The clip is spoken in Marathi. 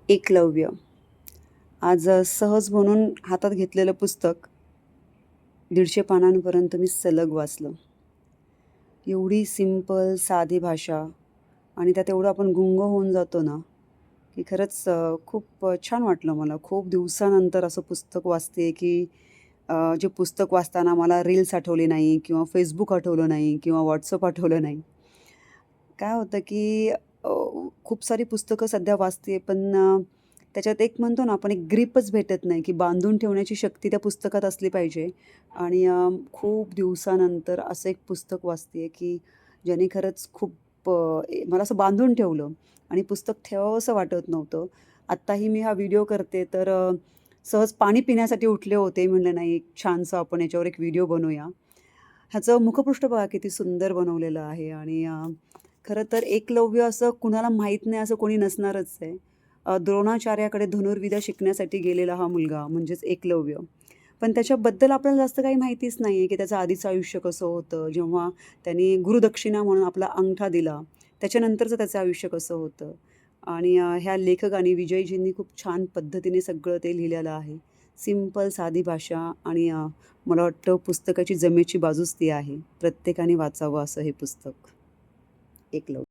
एकलव्य. आज सहज म्हणून हातात घेतलेलं पुस्तक 150 पानांपर्यंत मी सलग वाचलं. एवढी सिंपल साधी भाषा आणि त्यात एवढं आपण गुंग होऊन जातो ना, की खरंच खूप छान वाटलं मला. खूप दिवसानंतर असं पुस्तक वाचते की जे पुस्तक वाचताना मला रील्स आठवले नाही किंवा Facebook आठवलं नाही किंवा WhatsApp आठवलं नाही. काय होतं की खूप सारी पुस्तकं सध्या वाचते पण त्याच्यात एक म्हणतो ना आपण एक ग्रिपच भेटत नाही की बांधून ठेवण्याची शक्ती त्या पुस्तकात असली पाहिजे आणि खूप दिवसानंतर असं एक पुस्तक वाचते की ज्याने खरंच खूप मला असं बांधून ठेवलं आणि पुस्तक ठेवावंसं वाटत नव्हतं. आत्ताही मी हा व्हिडिओ करते तर सहज पाणी पिण्यासाठी उठले होते. म्हणलं नाही एक छानसं आपण याच्यावर एक व्हिडिओ बनवूया. ह्याचं मुखपृष्ठ बघा किती सुंदर बनवलेलं आहे आणि खरं तर एकलव्य असं कुणाला माहीत नाही असं कोणी नसणारच आहे. द्रोणाचार्याकडे धनुर्विद्या शिकण्यासाठी गेलेला हा मुलगा म्हणजेच एकलव्य. पण त्याच्याबद्दल आपल्याला जास्त काही माहितीच नाही आहे, की त्याचं आधीचं आयुष्य कसं होतं, जेव्हा त्याने गुरुदक्षिणा म्हणून आपला अंगठा दिला, त्याच्यानंतरचं त्याचं आयुष्य कसं होतं. आणि ह्या लेखकाने विजयजींनी खूप छान पद्धतीने सगळं ते लिहिलेलं आहे. सिंपल साधी भाषा आणि मला वाटतं पुस्तकाची जमेची बाजूच ती आहे. प्रत्येकाने वाचावं असं हे पुस्तक. एकलव्य.